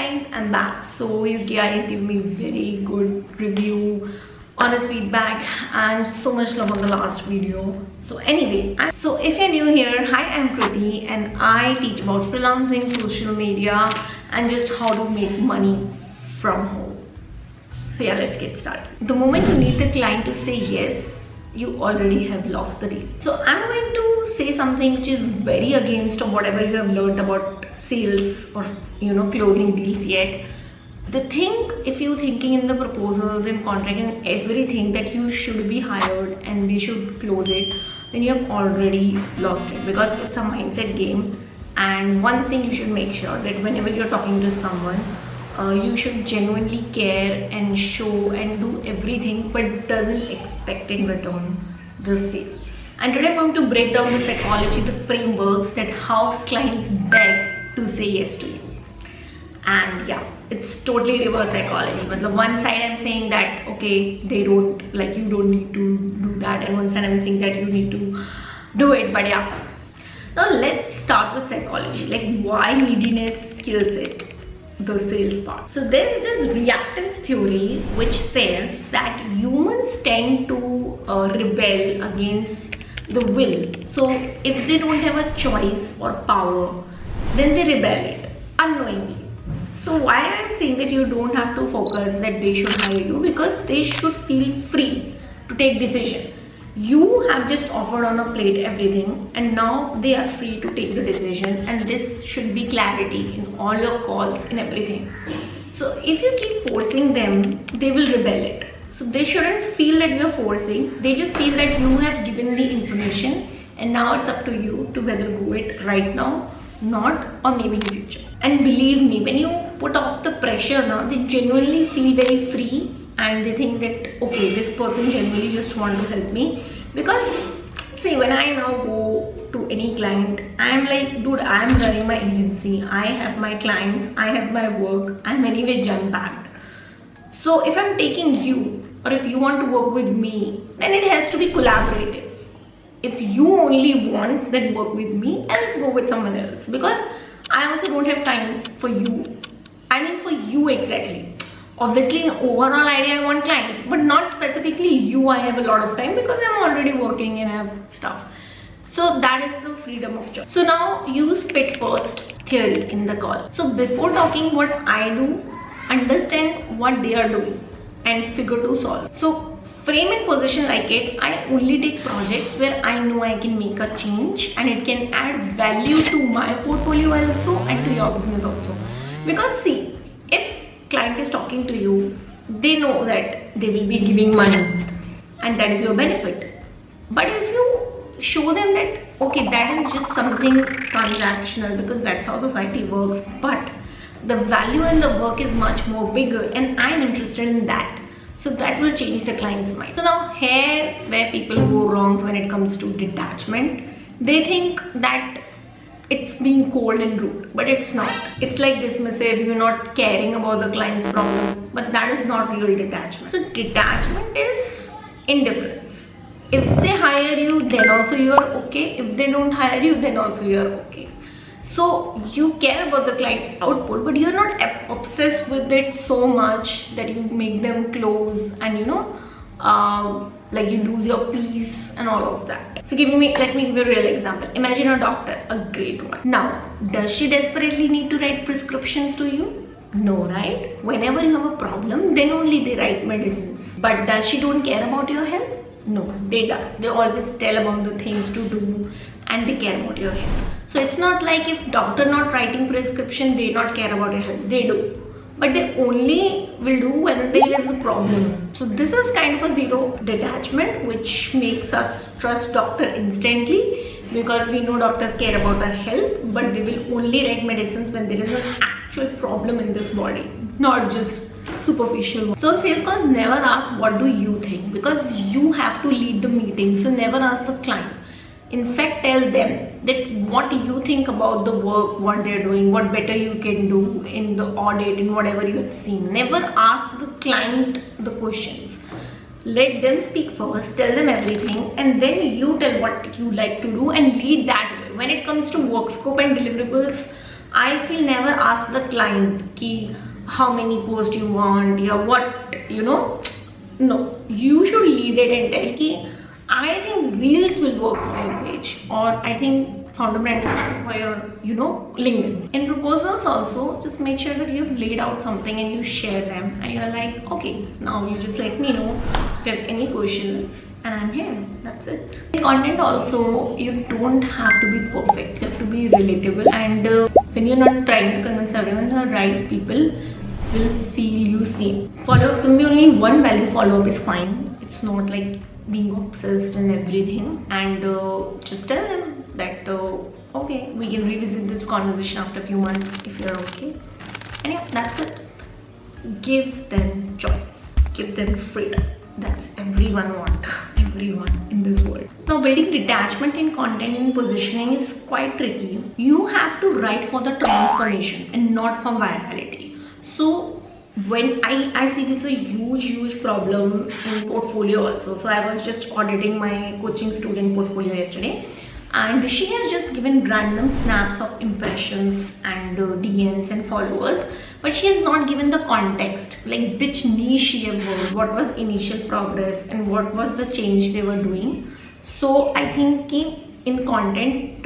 guys, I'm back. So you guys give me very good review, honest feedback and so much love on the last video. So anyway, so if you're new here, hi, I'm Kriti and I teach about freelancing, social media and just how to make money from home. So yeah, let's get started. The moment you need the client to say yes, you already have lost the deal. So I'm going to say something which is very against of whatever you have learned about sales or closing deals yet. The thing, if you're thinking in the proposals and contract and everything that you should be hired and they should close it, then you have already lost it, because it's a mindset game. And one thing you should make sure that whenever you're talking to someone, you should genuinely care and show and do everything, but doesn't expect in return the sales. And today I'm going to break down the psychology, the frameworks that how clients beg to say yes to you. And yeah, it's totally reverse psychology. But the one side I'm saying that okay, they don't, like, you don't need to do that, and one side I'm saying that you need to do it. But yeah, now let's start with psychology, like why neediness kills it, the sales part. So there's this reactance theory which says that humans tend to rebel against the will. So if they don't have a choice or power, then they rebel it unknowingly. So why I'm saying that you don't have to focus that they should hire you, because they should feel free to take decision. You have just offered on a plate everything and now they are free to take the decision, and this should be clarity in all your calls and everything. So if you keep forcing them, they will rebel it. So they shouldn't feel that you are forcing, they just feel that you have given the information and now it's up to you to whether go it right now, not, or maybe in future. And believe me, when you put off the pressure now, they genuinely feel very free and they think that okay, this person genuinely just want to help me. Because see, when I now go to any client, I'm like, dude, I'm running my agency, I have my clients, I have my work, I'm anyway jam-packed. So if I'm taking you, or if you want to work with me, then it has to be collaborative. If you only want that work with me, else go with someone else, because I also don't have time for you. I mean for you exactly. Obviously in overall idea I want clients, but not specifically you. I have a lot of time because I'm already working and I have stuff. So that is the freedom of choice. So now use spit first theory in the call. So before talking what I do, understand what they are doing and figure to solve. So frame and position like it, I only take projects where I know I can make a change and it can add value to my portfolio also and to your business also. Because see, if client is talking to you, they know that they will be giving money and that is your benefit. But if you show them that okay, that is just something transactional, because that's how society works, but the value and the work is much more bigger and I'm interested in that. So that will change the client's mind. So now here where people go wrong when it comes to detachment, they think that it's being cold and rude, but it's not. It's like dismissive, you're not caring about the client's problem, but that is not real detachment. So detachment is indifference. If they hire you, then also you are okay. If they don't hire you, then also you are okay. So you care about the client output, but you're not obsessed with it so much that you make them close and like you lose your peace and all of that. So let me give you a real example. Imagine a doctor, a great one. Now, does she desperately need to write prescriptions to you? No, right? Whenever you have a problem, then only they write medicines. But does she don't care about your health? No, they does. They always tell about the things to do and they care about your health. So it's not like if doctor not writing prescription, they not care about your health. They do. But they only will do when there is a problem. So this is kind of a zero detachment, which makes us trust doctor instantly, because we know doctors care about our health, but they will only write medicines when there is an actual problem in this body, not just superficial one. So sales calls, never ask what do you think, because you have to lead the meeting. So never ask the client. In fact, tell them that what you think about the work, what they're doing, what better you can do in the audit, in whatever you have seen. Never ask the client the questions. Let them speak first, tell them everything, and then you tell what you like to do and lead that way. When it comes to work scope and deliverables, I feel never ask the client ki how many posts you want, yeah, what, you know. No, you should lead it and tell ki I think reels will work for your page, or I think founder branding is for your, you know, LinkedIn. In proposals also, just make sure that you've laid out something and you share them and you're like, okay, now you just let me know if you have any questions and I'm here. That's it. In content also, you don't have to be perfect. You have to be relatable, and when you're not trying to convince everyone, the right people will feel you seen. For simply only one value follow-up is fine. It's not like being obsessed in everything, and just tell them that okay, we can revisit this conversation after a few months if you're okay. And yeah, that's it. Give them choice, give them freedom. That's everyone want, everyone in this world. Now, building detachment in content and positioning is quite tricky. You have to write for the transformation and not for virality. So when I see this a huge problem in portfolio also. So I was just auditing my coaching student portfolio yesterday, and she has just given random snaps of impressions and DMs and followers, but she has not given the context, like which niche she have worked, what was initial progress, and what was the change they were doing. So I think in content,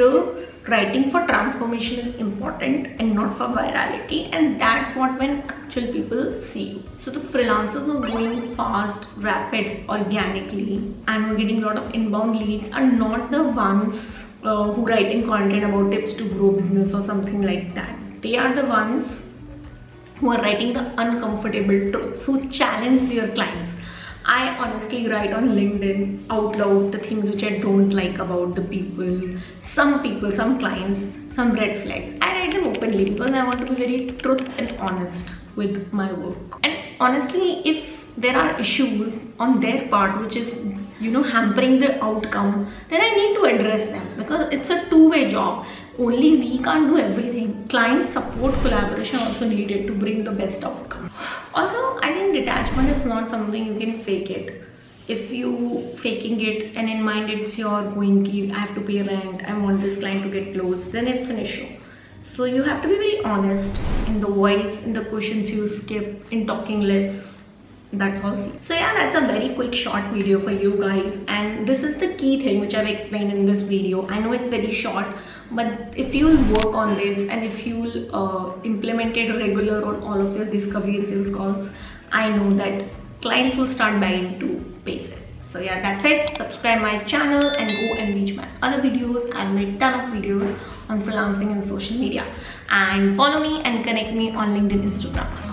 writing for transformation is important and not for virality, and that's what when actual people see you. So the freelancers who are going fast, rapid, organically, and who are getting a lot of inbound leads are not the ones who writing content about tips to grow business or something like that. They are the ones who are writing the uncomfortable truths, who challenge their clients. I honestly write on LinkedIn out loud the things which I don't like about the people, some clients, some red flags. I write them openly because I want to be very truth and honest with my work. And honestly, if there are issues on their part which is, you know, hampering the outcome, then I need to address them, because it's a two-way job. Only we can't do everything. Client support, collaboration also needed to bring the best outcome. Also, I think detachment is not something you can fake it. If you faking it and in mind it's your going key, I have to pay rent, I want this client to get closed, then it's an issue. So you have to be very honest in the voice, in the questions you skip, in talking less. That's all. So yeah, that's a very quick short video for you guys, and this is the key thing which I've explained in this video. I know it's very short, but if you'll work on this and if you'll implement it regular on all of your discovery and sales calls, I know that clients will start buying to base it. So yeah, that's it. Subscribe my channel and go and watch my other videos. I've made ton of videos on freelancing and social media, and follow me and connect me on LinkedIn, Instagram.